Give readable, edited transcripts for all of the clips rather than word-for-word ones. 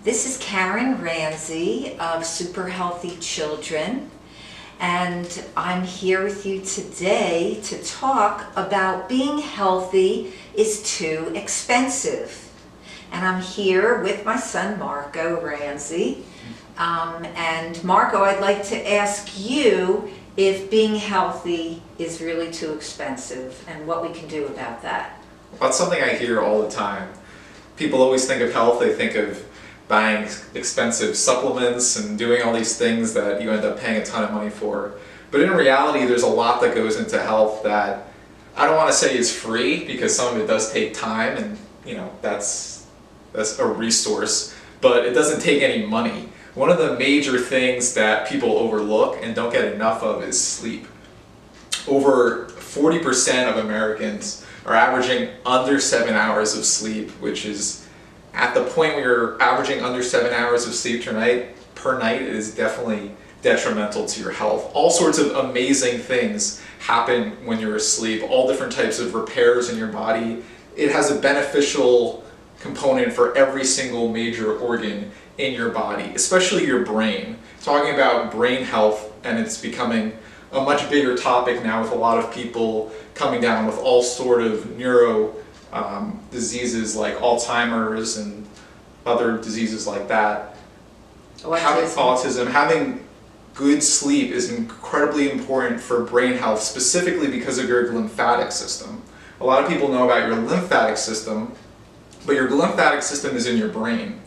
This is Marco Ranzi of Super Healthy Children, and I'm here with you today to talk about being healthy is too expensive. And I'm here with my son Marco Ranzi. And Marco, I'd like to ask you if being healthy is really too expensive and what we can do about that. That's something I hear all the time. People always think of health, they think of buying expensive supplements and doing all these things that you end up paying a ton of money for. But in reality, there's a lot that goes into health that I don't want to say is free, because some of it does take time, and that's a resource, but it doesn't take any money. One of the major things that people overlook and don't get enough of is sleep. Over 40% of Americans are averaging under 7 hours of sleep, which is, at the point where you're averaging under 7 hours of sleep per night, it is definitely detrimental to your health. All sorts of amazing things happen when you're asleep, all different types of repairs in your body. It has a beneficial component for every single major organ in your body, especially your brain. Talking about brain health, and it's becoming a much bigger topic now, with a lot of people coming down with all sort of neuro diseases like Alzheimer's and other diseases like that. Autism. Having good sleep is incredibly important for brain health, specifically because of your lymphatic system. A lot of people know about your lymphatic system, but your lymphatic system is in your brain.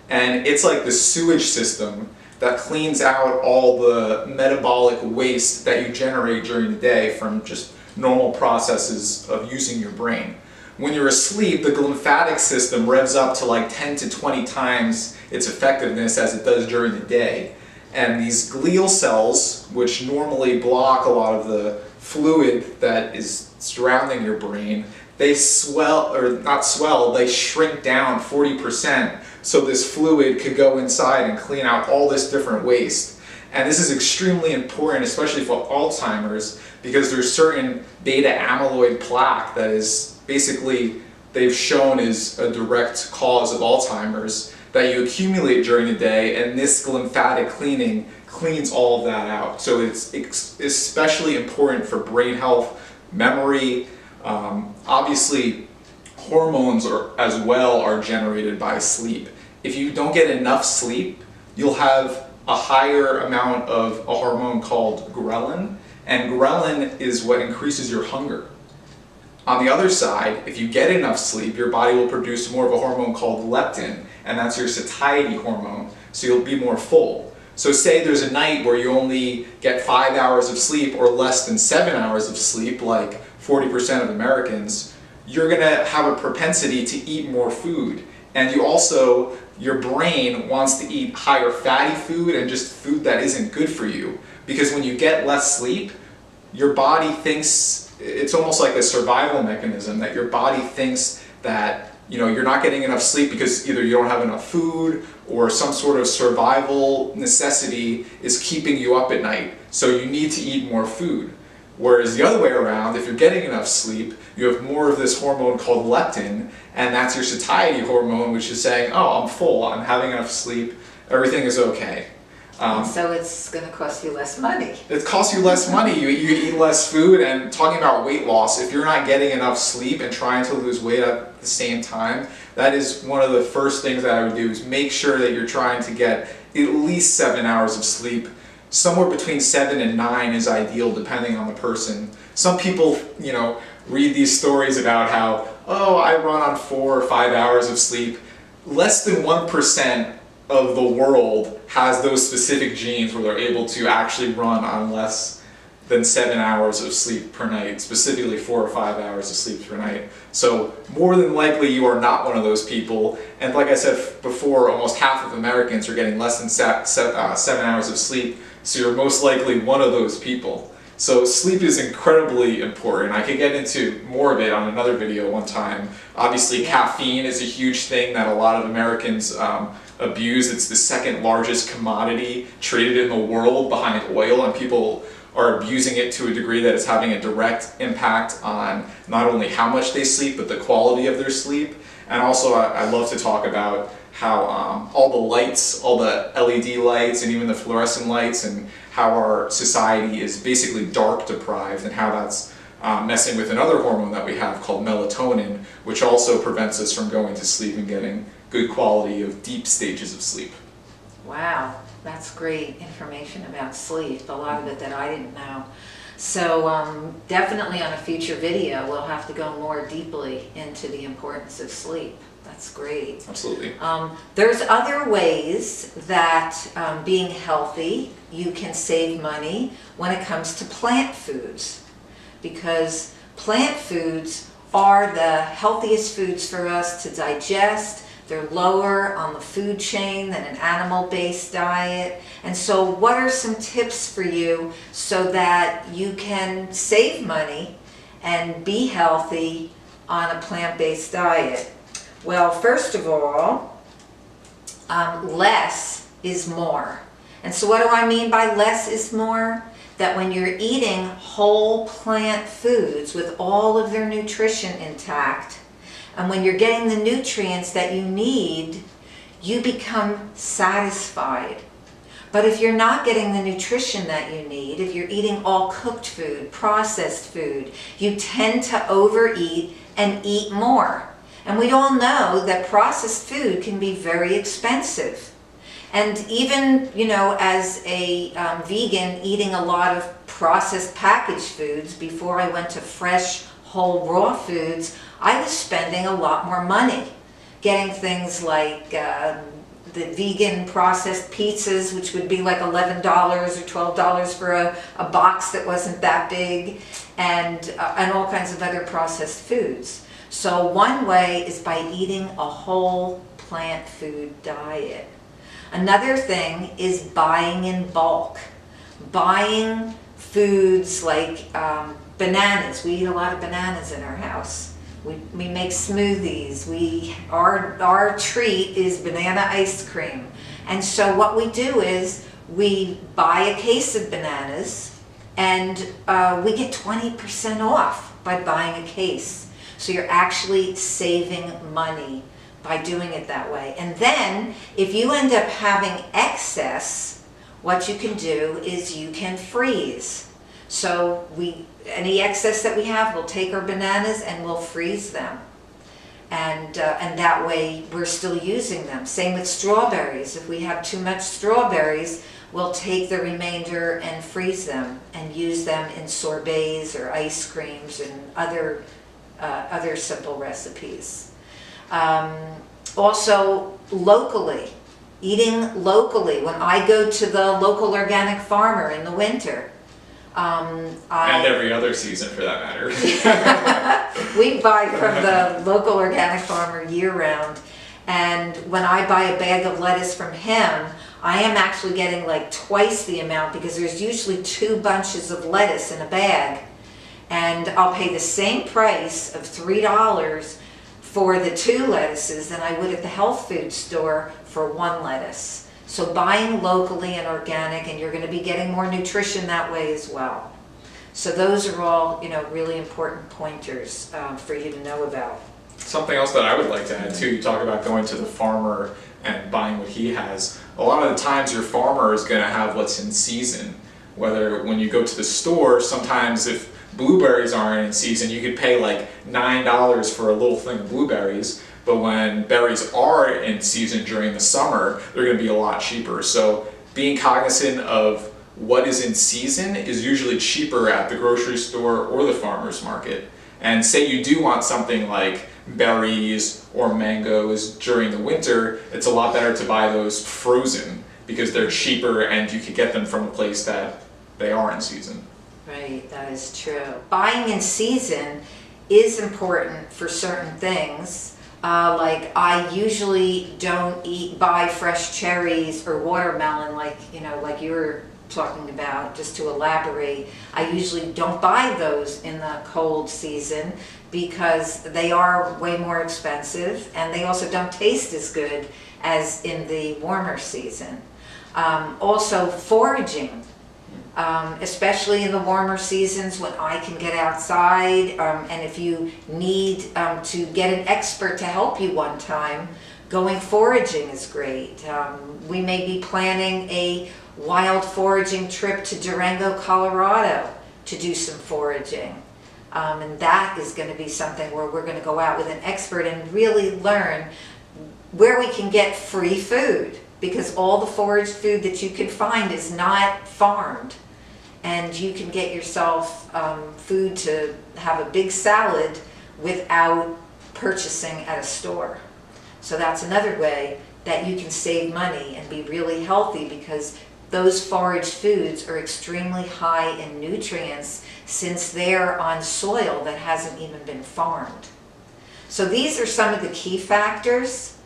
And it's like the sewage system that cleans out all the metabolic waste that you generate during the day from just normal processes of using your brain. When you're asleep, the lymphatic system revs up to like 10 to 20 times its effectiveness as it does during the day. And these glial cells, which normally block a lot of the fluid that is surrounding your brain, they swell, or not swell, they shrink down 40%, so this fluid could go inside and clean out all this different waste. And this is extremely important, especially for Alzheimer's, because there's certain beta amyloid plaque that is basically, they've shown, is a direct cause of Alzheimer's that you accumulate during the day, and this lymphatic cleaning cleans all of that out. So it's especially important for brain health, memory. Obviously, hormones as well are generated by sleep. If you don't get enough sleep, you'll have a higher amount of a hormone called ghrelin, and ghrelin is what increases your hunger. On the other side, if you get enough sleep, your body will produce more of a hormone called leptin, and that's your satiety hormone, so you'll be more full. So say there's a night where you only get 5 hours of sleep or less than 7 hours of sleep, like 40% of Americans, you're gonna have a propensity to eat more food. And your brain wants to eat higher fatty food and just food that isn't good for you. Because when you get less sleep, your body thinks, it's almost like a survival mechanism, that your body thinks that you're not getting enough sleep because either you don't have enough food or some sort of survival necessity is keeping you up at night. So you need to eat more food. Whereas the other way around, if you're getting enough sleep, you have more of this hormone called leptin, and that's your satiety hormone, which is saying, oh, I'm full, I'm having enough sleep, everything is okay. So it's going to cost you less money. It costs you less money, you eat less food. And talking about weight loss, if you're not getting enough sleep and trying to lose weight at the same time, that is one of the first things that I would do, is make sure that you're trying to get at least 7 hours of sleep. Somewhere between 7 and 9 is ideal, depending on the person. Some people, read these stories about how, oh, I run on 4 or 5 hours of sleep. Less than 1% of the world has those specific genes where they're able to actually run on less than 7 hours of sleep per night, specifically 4 or 5 hours of sleep per night. So more than likely you are not one of those people. And like I said before, almost half of Americans are getting less than 7 hours of sleep. So you're most likely one of those people. So sleep is incredibly important. I could get into more of it on another video one time. Obviously, caffeine is a huge thing that a lot of Americans abuse. It's the second largest commodity traded in the world behind oil, and people are abusing it to a degree that it's having a direct impact on not only how much they sleep, but the quality of their sleep. And also, I love to talk about how all the lights, all the LED lights and even the fluorescent lights, and how our society is basically dark deprived, and how that's messing with another hormone that we have called melatonin, which also prevents us from going to sleep and getting good quality of deep stages of sleep. Wow, that's great information about sleep, a lot of it that I didn't know. So definitely on a future video, we'll have to go more deeply into the importance of sleep. That's great. Absolutely. There's other ways that being healthy, you can save money when it comes to plant foods, because plant foods are the healthiest foods for us to digest. They're lower on the food chain than an animal-based diet. And so what are some tips for you so that you can save money and be healthy on a plant-based diet? Well, first of all, less is more. And so what do I mean by less is more? That when you're eating whole plant foods with all of their nutrition intact, and when you're getting the nutrients that you need, you become satisfied. But if you're not getting the nutrition that you need, if you're eating all cooked food, processed food, you tend to overeat and eat more. And we all know that processed food can be very expensive. And even, you know, as a vegan, eating a lot of processed packaged foods before I went to fresh, whole, raw foods, I was spending a lot more money getting things like the vegan processed pizzas, which would be like $11 or $12 for a box that wasn't that big, and all kinds of other processed foods. So one way is by eating a whole plant food diet. Another thing is buying in bulk. Buying foods like bananas. We eat a lot of bananas in our house. We make smoothies. Our treat is banana ice cream. And so what we do is we buy a case of bananas, and we get 20% off by buying a case. So you're actually saving money by doing it that way. And then if you end up having excess, what you can do is you can freeze. So any excess that we have, we'll take our bananas and we'll freeze them. And that way we're still using them. Same with strawberries. If we have too much strawberries, we'll take the remainder and freeze them and use them in sorbets or ice creams and other simple recipes. Also, locally, eating locally. When I go to the local organic farmer in the winter, and every other season for that matter. We buy from the local organic farmer year-round, and when I buy a bag of lettuce from him, I am actually getting like twice the amount, because there's usually 2 bunches of lettuce in a bag, and I'll pay the same price of $3 for the 2 lettuces than I would at the health food store for 1 lettuce. So buying locally and organic, and you're going to be getting more nutrition that way as well. So those are all, you know, really important pointers for you to know about. Something else that I would like to add too, you talk about going to the farmer and buying what he has. A lot of the times your farmer is going to have what's in season. Whether when you go to the store, sometimes if blueberries aren't in season, you could pay like $9 for a little thing of blueberries. But when berries are in season during the summer, they're going to be a lot cheaper. So being cognizant of what is in season is usually cheaper at the grocery store or the farmer's market. And say you do want something like berries or mangoes during the winter, it's a lot better to buy those frozen because they're cheaper and you can get them from a place that they are in season. Right, that is true. Buying in season is important for certain things. Like I usually don't buy fresh cherries or watermelon like you were talking about, just to elaborate. I usually don't buy those in the cold season because they are way more expensive, and they also don't taste as good as in the warmer season. Also foraging. Especially in the warmer seasons when I can get outside, and if you need to get an expert to help you one time, Going foraging is great. We may be planning a wild foraging trip to Durango, Colorado to do some foraging. And that is going to be something where we're going to go out with an expert and really learn where we can get free food, because all the foraged food that you can find is not farmed. And you can get yourself food to have a big salad without purchasing at a store. So that's another way that you can save money and be really healthy, because those foraged foods are extremely high in nutrients since they're on soil that hasn't even been farmed. So these are some of the key factors,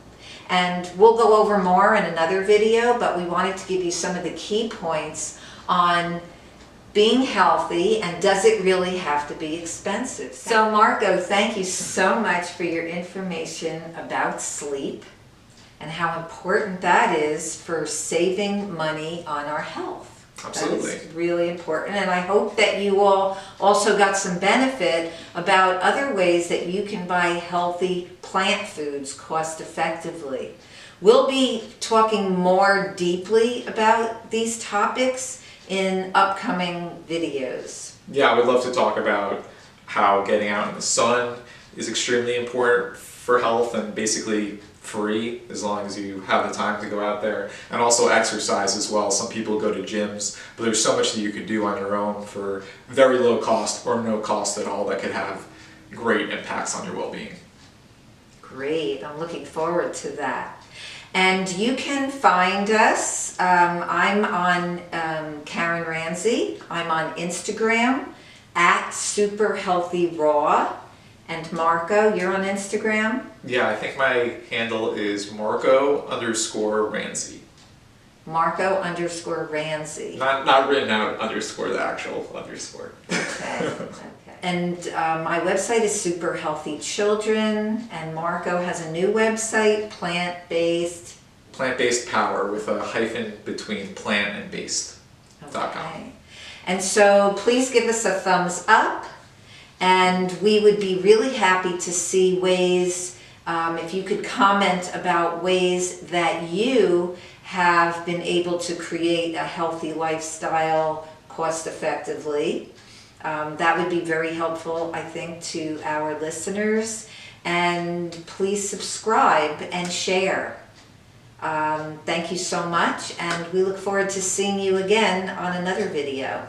and we'll go over more in another video, but we wanted to give you some of the key points on being healthy, and does it really have to be expensive? So Marco, thank you so much for your information about sleep and how important that is for saving money on our health. Absolutely. That is really important, and I hope that you all also got some benefit about other ways that you can buy healthy plant foods cost effectively. We'll be talking more deeply about these topics in upcoming videos. Yeah, I would love to talk about how getting out in the sun is extremely important for health and basically free as long as you have the time to go out there, and also exercise as well. Some people go to gyms, but there's so much that you could do on your own for very low cost or no cost at all that could have great impacts on your well-being. Great, I'm looking forward to that. And you can find us, I'm on Karen Ranzi, I'm on Instagram at Super Healthy Raw. And Marco, you're on Instagram? Yeah, I think my handle is Marco_Ranzi. Marco_Ranzi. Not written out underscore, the actual underscore. Okay. And my website is Super Healthy Children, and Marco has a new website, Plant-Based. Plant-Based Power, with a hyphen between plant and based.com. Okay. And so please give us a thumbs up, and we would be really happy to see ways, if you could comment about ways that you have been able to create a healthy lifestyle cost effectively. That would be very helpful, I think, to our listeners. And please subscribe and share. Thank you so much, and we look forward to seeing you again on another video.